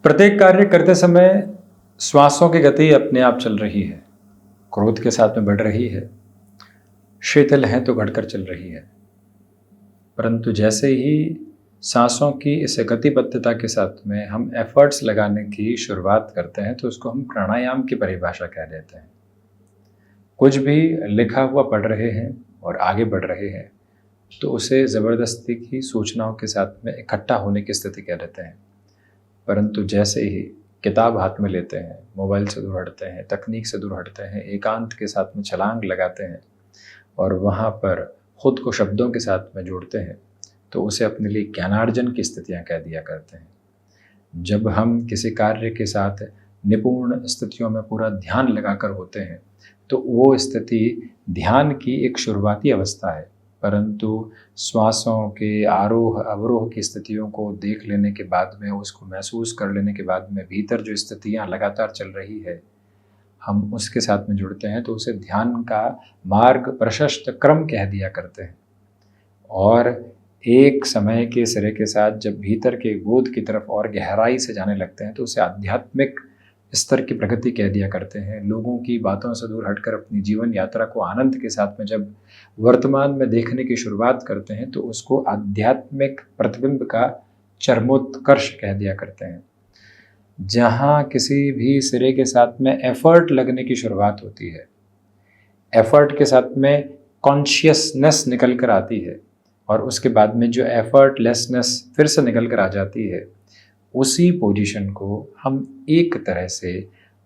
प्रत्येक कार्य करते समय श्वासों की गति अपने आप चल रही है, क्रोध के साथ में बढ़ रही है, शीतल है तो घटकर चल रही है। परंतु जैसे ही सांसों की इस गतिबद्धता के साथ में हम एफर्ट्स लगाने की शुरुआत करते हैं तो उसको हम प्राणायाम की परिभाषा कह देते हैं। कुछ भी लिखा हुआ पढ़ रहे हैं और आगे बढ़ रहे हैं तो उसे ज़बरदस्ती की सूचनाओं के साथ में इकट्ठा होने की स्थिति कह देते हैं। परंतु जैसे ही किताब हाथ में लेते हैं, मोबाइल से दूर हटते हैं, तकनीक से दूर हटते हैं, एकांत के साथ में छलांग लगाते हैं और वहाँ पर खुद को शब्दों के साथ में जोड़ते हैं तो उसे अपने लिए ज्ञानार्जन की स्थितियाँ कह दिया करते हैं। जब हम किसी कार्य के साथ निपुण स्थितियों में पूरा ध्यान लगाकर होते हैं तो वो स्थिति ध्यान की एक शुरुआती अवस्था है, परंतु श्वासों के आरोह अवरोह की स्थितियों को देख लेने के बाद में, उसको महसूस कर लेने के बाद में भीतर जो स्थितियाँ लगातार चल रही है हम उसके साथ में जुड़ते हैं तो उसे ध्यान का मार्ग प्रशस्त क्रम कह दिया करते हैं। और एक समय के सिरे के साथ जब भीतर के बोध की तरफ और गहराई से जाने लगते हैं तो उसे आध्यात्मिक स्तर की प्रगति कह दिया करते हैं। लोगों की बातों से दूर हटकर अपनी जीवन यात्रा को आनंद के साथ में जब वर्तमान में देखने की शुरुआत करते हैं तो उसको आध्यात्मिक प्रतिबिंब का चरमोत्कर्ष कह दिया करते हैं। जहाँ किसी भी सिरे के साथ में एफर्ट लगने की शुरुआत होती है, एफर्ट के साथ में कॉन्शियसनेस निकल कर आती है और उसके बाद में जो एफर्टलेसनेस फिर से निकल कर आ जाती है, उसी पोजीशन को हम एक तरह से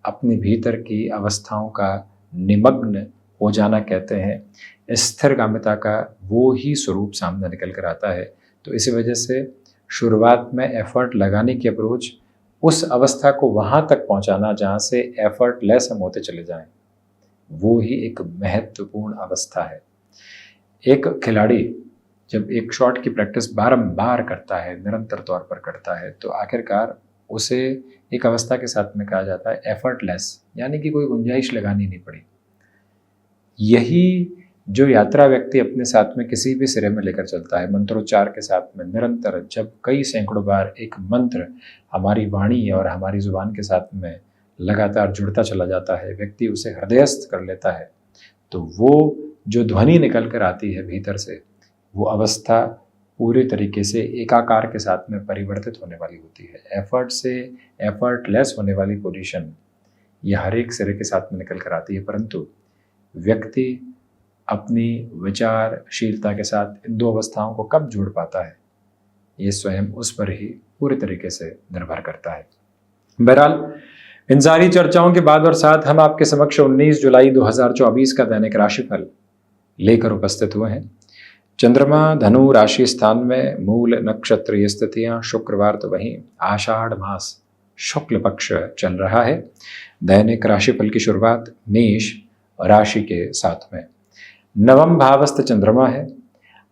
अपने भीतर की अवस्थाओं का निमग्न हो जाना कहते हैं। स्थिरगामिता का वो ही स्वरूप सामने निकल कर आता है। तो इसी वजह से शुरुआत में एफर्ट लगाने की अप्रोच, उस अवस्था को वहाँ तक पहुँचाना जहाँ से एफर्टलेस हम होते चले जाएं, वो ही एक महत्वपूर्ण अवस्था है। एक खिलाड़ी जब एक शॉट की प्रैक्टिस बारंबार करता है, निरंतर तौर पर करता है, तो आखिरकार उसे एक अवस्था के साथ में कहा जाता है एफर्टलेस, यानी कि कोई गुंजाइश लगानी नहीं पड़ी। यही जो यात्रा व्यक्ति अपने साथ में किसी भी सिरे में लेकर चलता है, मंत्रोच्चार के साथ में निरंतर जब कई सैकड़ों बार एक मंत्र हमारी वाणी और हमारी जुबान के साथ में लगातार जुड़ता चला जाता है, व्यक्ति उसे हृदयस्थ कर लेता है, तो वो जो ध्वनि निकल कर आती है भीतर से, वो अवस्था पूरे तरीके से एकाकार के साथ में परिवर्तित होने वाली होती है। एफर्ट से एफर्टलेस होने वाली पोजीशन ये हर एक सिरे के साथ में निकल कर आती है, परंतु व्यक्ति अपनी विचारशीलता के साथ इन दो अवस्थाओं को कब जोड़ पाता है, ये स्वयं उस पर ही पूरे तरीके से निर्भर करता है। बहरहाल, इन सारी चर्चाओं के बाद और साथ हम आपके समक्ष 19 जुलाई 2024 का दैनिक राशिफल लेकर उपस्थित हुए हैं। चंद्रमा धनु राशि स्थान में, मूल नक्षत्रीय स्थितियां, शुक्रवार तो वहीं आषाढ़ मास शुक्ल पक्ष चल रहा है। दैनिक राशिफल की शुरुआत मेष राशि के साथ में। नवम भावस्थ चंद्रमा है।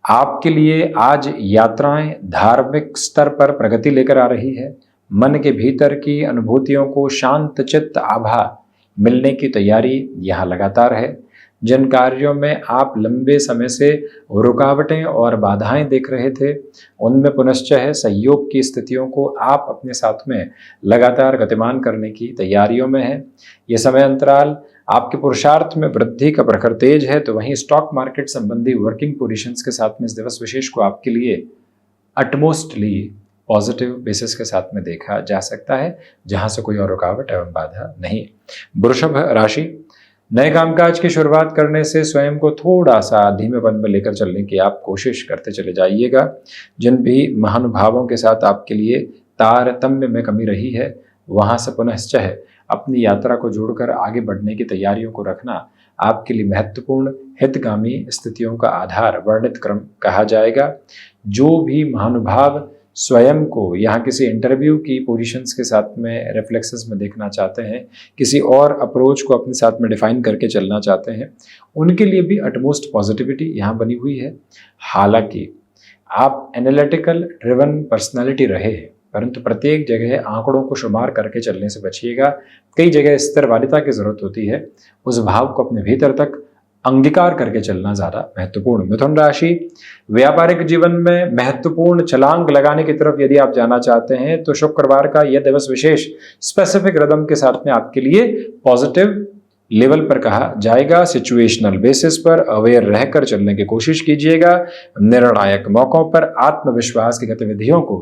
आपके लिए आज यात्राएं धार्मिक स्तर पर प्रगति लेकर आ रही है। मन के भीतर की अनुभूतियों को शांत चित्त आभा मिलने की तैयारी यहाँ लगातार है। जिन कार्यों में आप लंबे समय से रुकावटें और बाधाएं देख रहे थे, उनमें पुनश्च है सहयोग की स्थितियों को आप अपने साथ में लगातार गतिमान करने की तैयारियों में है। ये समय अंतराल आपके पुरुषार्थ में वृद्धि का प्रखर तेज है, तो वहीं स्टॉक मार्केट संबंधी वर्किंग पोजीशंस के साथ में इस दिवस विशेष को आपके लिए अटमोस्टली पॉजिटिव बेसिस के साथ में देखा जा सकता है, जहां से कोई और रुकावट एवं बाधा नहीं। वृषभ राशि, नए कामकाज की शुरुआत करने से स्वयं को थोड़ा सा धीमेपन में लेकर चलने की आप कोशिश करते चले जाइएगा। जिन भी महानुभावों के साथ आपके लिए तारतम्य में कमी रही है, वहां से पुनश्च है अपनी यात्रा को जोड़कर आगे बढ़ने की तैयारियों को रखना आपके लिए महत्वपूर्ण हितगामी स्थितियों का आधार वर्णित क्रम कहा जाएगा। जो भी महानुभाव स्वयं को यहाँ किसी इंटरव्यू की पोजीशंस के साथ में रिफ्लेक्सेस में देखना चाहते हैं, किसी और अप्रोच को अपने साथ में डिफाइन करके चलना चाहते हैं, उनके लिए भी अटमोस्ट पॉजिटिविटी यहाँ बनी हुई है। हालांकि आप एनालिटिकल ड्रिवन पर्सनालिटी रहे हैं, परंतु प्रत्येक जगह आंकड़ों को शुमार करके चलने से बचिएगा। कई जगह स्थिरवादिता की जरूरत होती है, उस भाव को अपने भीतर तक अंगीकार करके चलना ज्यादा महत्वपूर्ण। मिथुन राशि, व्यापारिक जीवन में महत्वपूर्ण छलांग लगाने की तरफ यदि आप जाना चाहते हैं तो शुक्रवार का यह दिवस विशेष स्पेसिफिक रिदम के साथ में आपके लिए पॉजिटिव लेवल पर कहा जाएगा। सिचुएशनल बेसिस पर अवेयर रहकर चलने की कोशिश कीजिएगा। निर्णायक मौकों पर आत्मविश्वास की गतिविधियों को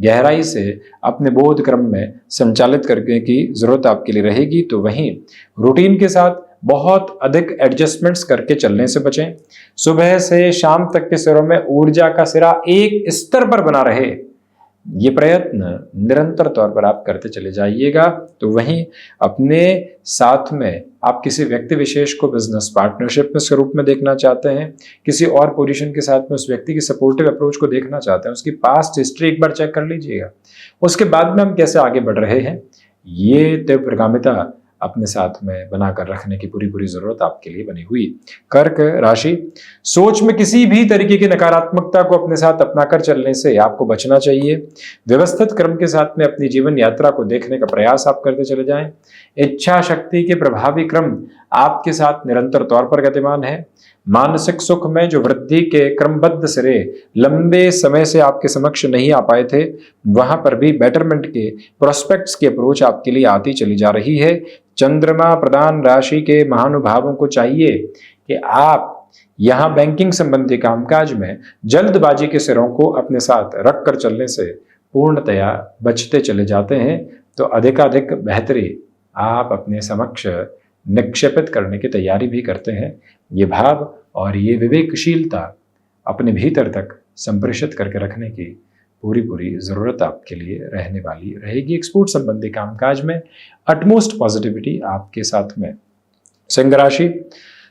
गहराई से अपने बोध क्रम में संचालित करने की जरूरत आपके लिए रहेगी। तो वहीं रूटीन के साथ बहुत अधिक एडजस्टमेंट्स करके चलने से बचें। सुबह से शाम तक के सिरों में ऊर्जा का सिरा एक स्तर पर बना रहे, ये प्रयत्न निरंतर तौर पर आप करते चले जाइएगा। तो वहीं अपने साथ में आप किसी व्यक्ति विशेष को बिजनेस पार्टनरशिप में स्वरूप में देखना चाहते हैं, किसी और पोजीशन के साथ में उस व्यक्ति की सपोर्टिव अप्रोच को देखना चाहते हैं, उसकी पास्ट हिस्ट्री एक बार चेक कर लीजिएगा। उसके बाद में हम कैसे आगे बढ़ रहे हैं, ये तीव्रगामिता अपने साथ में बनाकर रखने की पूरी जरूरत आपके लिए बनी हुई। कर्क राशि, सोच में किसी भी तरीके की नकारात्मकता को अपने साथ अपनाकर चलने से आपको बचना चाहिए। व्यवस्थित क्रम के साथ में अपनी जीवन यात्रा को देखने का प्रयास आप करते चले जाएं। इच्छा शक्ति के प्रभावी क्रम आपके साथ निरंतर तौर पर गतिमान है। मानसिक सुख में जो वृद्धि के क्रमबद्ध सिरे लंबे समय से आपके समक्ष नहीं आ पाए थे, वहां पर भी बेटरमेंट के प्रोस्पेक्ट्स की अप्रोच आपके लिए आती चली जा रही है। चंद्रमा प्रधान राशि के महानुभावों को चाहिए कि आप यहां बैंकिंग संबंधी कामकाज में जल्दबाजी के सिरों को अपने साथ रखकर चलने से पूर्णतया बचते चले जाते हैं। तो अधिकाधिक बेहतरी आप अपने समक्ष निक्षेपित करने की तैयारी भी करते हैं। ये भाव और ये विवेकशीलता अपने भीतर तक संप्रेषित करके रखने की पूरी जरूरत आपके लिए रहने वाली रहेगी। एक्सपोर्ट संबंधी कामकाज में अटमोस्ट पॉजिटिविटी आपके साथ में। सिंह राशि,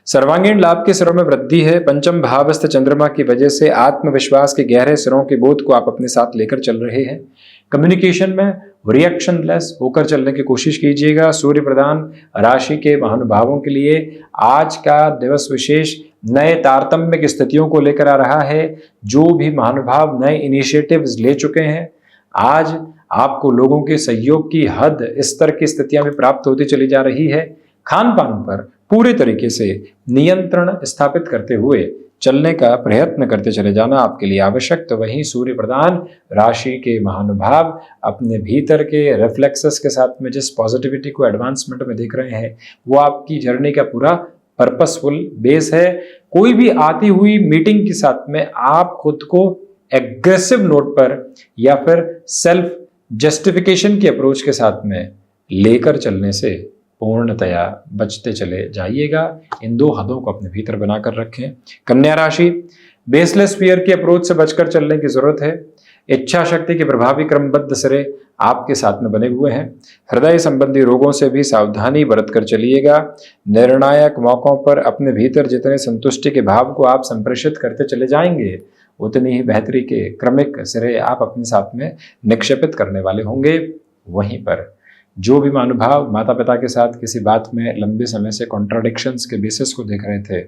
सर्वांगीण लाभ के सिरों में वृद्धि है। पंचम भावस्थ चंद्रमा की वजह से आत्मविश्वास के गहरे सिरों के बोध को आप अपने साथ लेकर चल रहे हैं। कम्युनिकेशन में रिएक्शन लेस होकर चलने की कोशिश कीजिएगा। सूर्य प्रधान राशि के महानुभावों के लिए आज का दिवस विशेष नए तारतम्य की स्थितियों को लेकर आ रहा है। जो भी महानुभाव नए इनिशिएटिव्स ले चुके हैं, आज आपको लोगों के सहयोग की हद स्तर की स्थितियां भी प्राप्त होती चली जा रही है। खान पान पर पूरे तरीके से नियंत्रण स्थापित करते हुए चलने का प्रयत्न करते चले जाना आपके लिए आवश्यक। तो वहीं सूर्य प्रधान राशि के महानुभाव अपने भीतर के रिफ्लेक्सेस के साथ में जिस पॉजिटिविटी को एडवांसमेंट में देख रहे हैं, वो आपकी जर्नी का पूरा पर्पसफुल बेस है। कोई भी आती हुई मीटिंग के साथ में आप खुद को एग्रेसिव नोट पर या फिर सेल्फ जस्टिफिकेशन की अप्रोच के साथ में लेकर चलने से पूर्णतया बचते चले जाइएगा। इन दो हदों को अपने भीतर बनाकर रखें। कन्या राशि, बेसलेस फियर की अप्रोच से बचकर चलने की जरूरत है। इच्छा शक्ति के प्रभावी क्रमबद्ध सिरे आपके साथ में बने हुए हैं। हृदय संबंधी रोगों से भी सावधानी बरत कर चलिएगा। निर्णायक मौकों पर अपने भीतर जितने संतुष्टि के भाव को आप संप्रेषित करते चले जाएंगे, उतनी ही बेहतरी के क्रमिक सिरे आप अपने साथ में निक्षेपित करने वाले होंगे। वहीं पर जो भी महानुभाव माता पिता के साथ किसी बात में लंबे समय से कॉन्ट्राडिक्शंस के बेसिस को देख रहे थे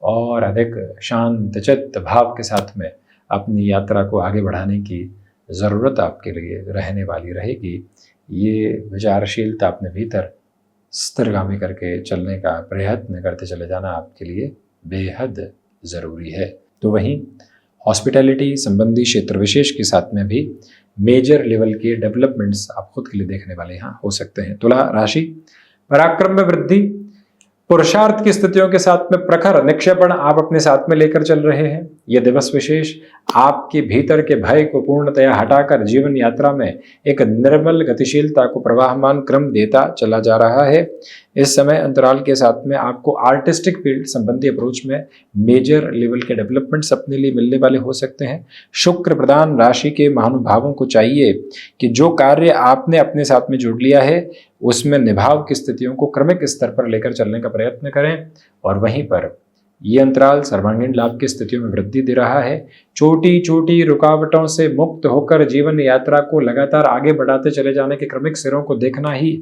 और अधिक शांत चित्त भाव के साथ में अपनी यात्रा को आगे बढ़ाने की ज़रूरत आपके लिए रहने वाली रहेगी। ये विचारशीलता अपने भीतर स्थिरगामी करके चलने का प्रयत्न करते चले जाना आपके लिए बेहद ज़रूरी है। तो वहीं हॉस्पिटैलिटी संबंधी क्षेत्र विशेष के साथ में भी मेजर लेवल के डेवलपमेंट्स आप खुद के लिए देखने वाले यहाँ हो सकते हैं। तुला राशि, पराक्रम में वृद्धि, पुरुषार्थ की स्थितियों के साथ में प्रखर निक्षेपण आप अपने साथ में लेकर चल रहे हैं। यह दिवस विशेष आपके भीतर के भय को पूर्णतया हटाकर जीवन यात्रा में एक निर्मल गतिशीलता को प्रवाहमान क्रम देता चला जा रहा है। इस समय अंतराल के साथ में आपको आर्टिस्टिक फील्ड संबंधी अप्रोच में मेजर लेवल के डेवलपमेंट्स अपने लिए मिलने वाले हो सकते हैं। शुक्र प्रधान राशि के महानुभावों को चाहिए कि जो कार्य आपने अपने साथ में जोड़ लिया है उसमें निभाव की स्थितियों को क्रमिक स्तर पर लेकर चलने का प्रयत्न करें। और वहीं पर ये अंतराल सर्वांगीण लाभ की स्थितियों में वृद्धि दे रहा है। छोटी छोटी रुकावटों से मुक्त होकर जीवन यात्रा को लगातार आगे बढ़ाते चले जाने के क्रमिक सिरों को देखना ही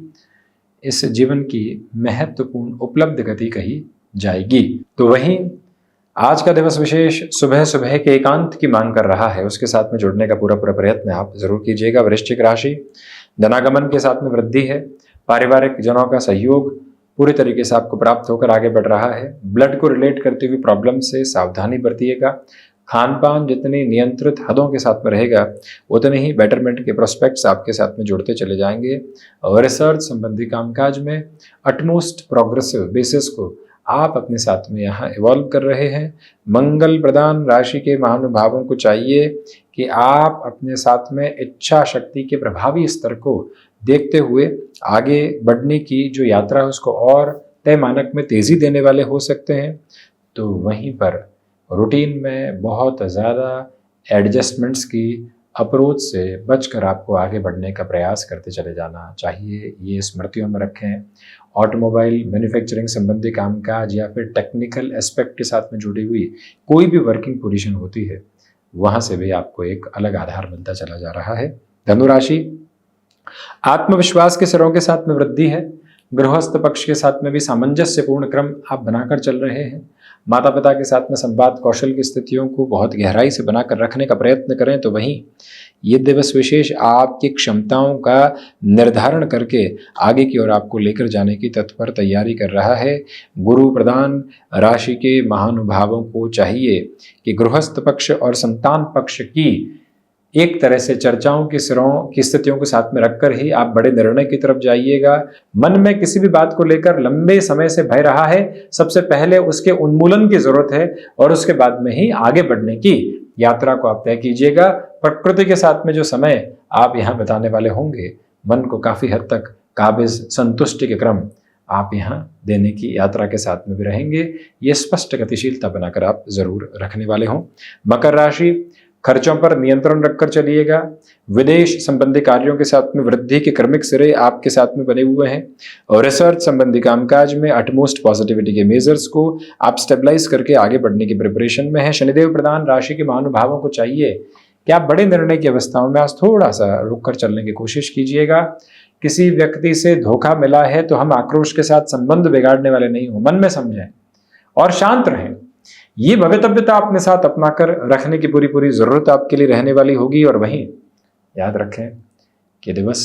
इस जीवन की महत्वपूर्ण उपलब्ध गति कही जाएगी। तो वहीं आज का दिवस विशेष सुबह सुबह के एकांत की मांग कर रहा है, उसके साथ में जुड़ने का पूरा प्रयत्न आप जरूर कीजिएगा। वृश्चिक राशि, धनागमन के साथ में वृद्धि है। पारिवारिक जनों का सहयोग पूरे तरीके से आपको प्राप्त होकर आगे बढ़ रहा है। ब्लड को रिलेट करती हुई प्रॉब्लम से सावधानी बरतिएगा। खान पान जितनी नियंत्रित हदों के साथ में रहेगा उतने ही बेटरमेंट के प्रोस्पेक्ट्स आपके साथ में जुड़ते चले जाएंगे। और रिसर्च संबंधी कामकाज में अटमोस्ट प्रोग्रेसिव बेसिस को आप अपने साथ में यहाँ इवॉल्व कर रहे हैं। मंगल प्रदान राशि के महानुभावों को चाहिए कि आप अपने साथ में इच्छा शक्ति के प्रभावी स्तर को देखते हुए आगे बढ़ने की जो यात्रा है उसको और तय मानक में तेज़ी देने वाले हो सकते हैं। तो वहीं पर रूटीन में बहुत ज़्यादा एडजस्टमेंट्स की अप्रोच से बचकर आपको आगे बढ़ने का प्रयास करते चले जाना चाहिए। ये स्मृतियों में रखें। ऑटोमोबाइल मैन्युफैक्चरिंग संबंधी कामकाज या फिर टेक्निकल एस्पेक्ट के साथ में जुड़ी हुई कोई भी वर्किंग पोजीशन होती है वहाँ से भी आपको एक अलग आधार मिलता चला जा रहा है। धनु राशि, आत्मविश्वास के सिरों के साथ में वृद्धि है। गृहस्थ पक्ष के साथ में भी सामंजस्यपूर्ण क्रम आप बनाकर चल रहे हैं। माता पिता के साथ में संवाद कौशल की स्थितियों को बहुत गहराई से बनाकर रखने का प्रयत्न करें। तो वहीं ये दिवस विशेष आपकी क्षमताओं का निर्धारण करके आगे की ओर आपको लेकर जाने की तत्पर तैयारी कर रहा है। गुरु प्रदान राशि के महानुभावों को चाहिए कि गृहस्थ पक्ष और संतान पक्ष की एक तरह से चर्चाओं की सिरों की स्थितियों को साथ में रखकर ही आप बड़े निर्णय की तरफ जाइएगा। मन में किसी भी बात को लेकर लंबे समय से भय रहा है, सबसे पहले उसके उन्मूलन की जरूरत है और उसके बाद में ही आगे बढ़ने की यात्रा को आप तय कीजिएगा। प्रकृति के साथ में जो समय आप यहाँ बिताने वाले होंगे, मन को काफी हद तक काबिज संतुष्टि के क्रम आप यहाँ देने की यात्रा के साथ में भी रहेंगे। ये स्पष्ट गतिशीलता बनाकर आप जरूर रखने वाले हों। मकर राशि, खर्चों पर नियंत्रण रखकर चलिएगा। विदेश संबंधी कार्यों के साथ में वृद्धि के क्रमिक सिरे आपके साथ में बने हुए हैं और रिसर्च संबंधी कामकाज में अटमोस्ट पॉजिटिविटी के मेजर्स को आप स्टेबलाइज करके आगे बढ़ने की प्रिपरेशन में है। शनिदेव प्रधान राशि के महानुभावों को चाहिए कि आप बड़े निर्णय की अवस्थाओं में आज थोड़ा सा रुक कर चलने की कोशिश कीजिएगा। किसी व्यक्ति से धोखा मिला है तो हम आक्रोश के साथ संबंध बिगाड़ने वाले नहीं हो, मन में समझें और शांत रहें। ये भवितव्यता अपने साथ अपनाकर रखने की पूरी पूरी जरूरत आपके लिए रहने वाली होगी। और वहीं याद रखें कि दिवस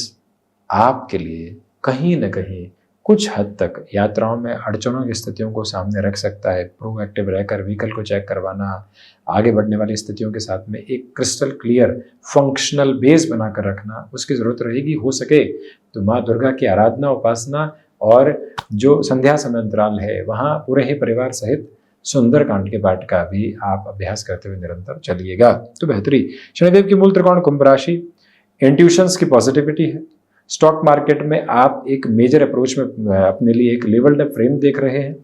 आपके लिए कहीं न कहीं कुछ हद तक यात्राओं में अड़चनों की स्थितियों को सामने रख सकता है। प्रोएक्टिव रहकर व्हीकल को चेक करवाना, आगे बढ़ने वाली स्थितियों के साथ में एक क्रिस्टल क्लियर फंक्शनल बेस बनाकर रखना उसकी जरूरत रहेगी। हो सके तो माँ दुर्गा की आराधना उपासना और जो संध्या समय अंतराल है वहाँ पूरे ही परिवार सहित सुंदरकांड के पाठ का भी आप अभ्यास करते हुए निरंतर चलिएगा तो बेहतरी। शनिदेव की मूल त्रिकोण कुंभ राशि, इंट्यूशंस की पॉजिटिविटी है। स्टॉक मार्केट में आप एक मेजर अप्रोच में अपने लिए एक लेवल्ड अप फ्रेम देख रहे हैं।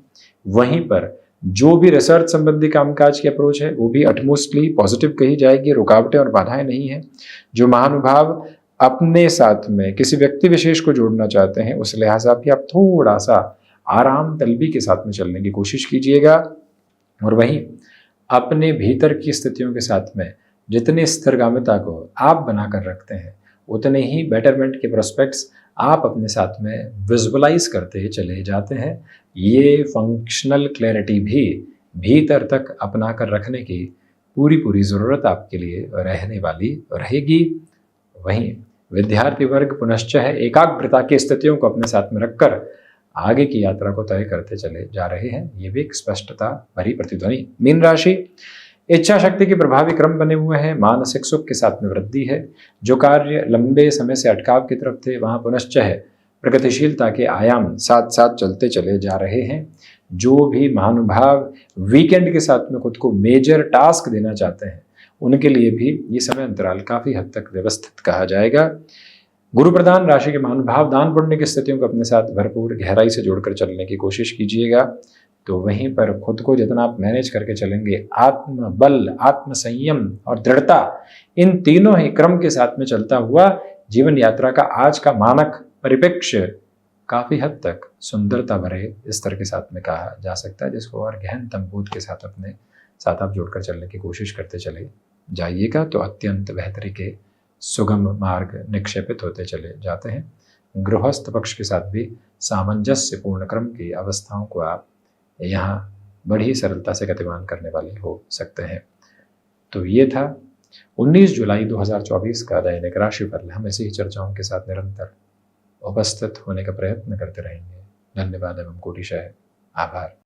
वहीं पर जो भी रिसर्च संबंधी कामकाज की अप्रोच है वो भी अटमोस्टली पॉजिटिव कही जाएगी। रुकावटें और बाधाएं नहीं हैं। जो महानुभाव अपने साथ में किसी व्यक्ति विशेष को जोड़ना चाहते हैं उस लिहाज से भी आप थोड़ा सा आराम तलबी के साथ में चलने की कोशिश कीजिएगा। और वहीं अपने भीतर की स्थितियों के साथ में जितनी स्थिरगामिता को आप बनाकर रखते हैं उतने ही बेटरमेंट के प्रोस्पेक्ट्स आप अपने साथ में विजुअलाइज करते चले जाते हैं। ये फंक्शनल क्लैरिटी भी भीतर तक अपना कर रखने की पूरी पूरी ज़रूरत आपके लिए रहने वाली रहेगी। वहीं विद्यार्थी वर्ग पुनश्च है एकाग्रता की स्थितियों को अपने साथ में रखकर आगे की यात्रा को तय करते चले जा रहे हैं। ये भी एक स्पष्टता भरी प्रतिध्वनि। मीन राशि, इच्छा शक्ति के प्रभावी क्रम बने हुए हैं। मानसिक सुख के साथ में वृद्धि है। जो कार्य लंबे समय से अटकाव की तरफ थे वहां पुनश्च है प्रगतिशीलता के आयाम साथ साथ चलते चले जा रहे हैं। जो भी महानुभाव वीकेंड के साथ में खुद को मेजर टास्क देना चाहते हैं उनके लिए भी ये समय अंतराल काफी हद तक व्यवस्थित कहा जाएगा। गुरु प्रधान राशि के महानुभाव दान पुण्य की स्थितियों को अपने साथ भरपूर गहराई से जोड़कर चलने की कोशिश कीजिएगा। तो वहीं पर खुद को जितना आप मैनेज करके चलेंगे, आत्म बल, आत्म संयम और दृढ़ता, इन तीनों ही क्रम के साथ में चलता हुआ जीवन यात्रा का आज का मानक परिप्रेक्ष्य काफी हद तक सुंदरता भरे स्तर के साथ में कहा जा सकता है, जिसको और गहनतम बोध के साथ अपने साथ आप जोड़कर चलने की कोशिश करते चले जाइएगा तो अत्यंत बेहतरी के सुगम मार्ग निक्षेपित होते चले जाते हैं। गृहस्थ पक्ष के साथ भी सामंजस्यपूर्ण क्रम की अवस्थाओं को आप यहाँ बड़ी सरलता से गतिमान करने वाले हो सकते हैं। तो ये था 19 जुलाई 2024 का दैनिक राशिफल। हम ऐसी ही चर्चाओं के साथ निरंतर उपस्थित होने का प्रयत्न करते रहेंगे। धन्यवाद एवं कोटिशः आभार।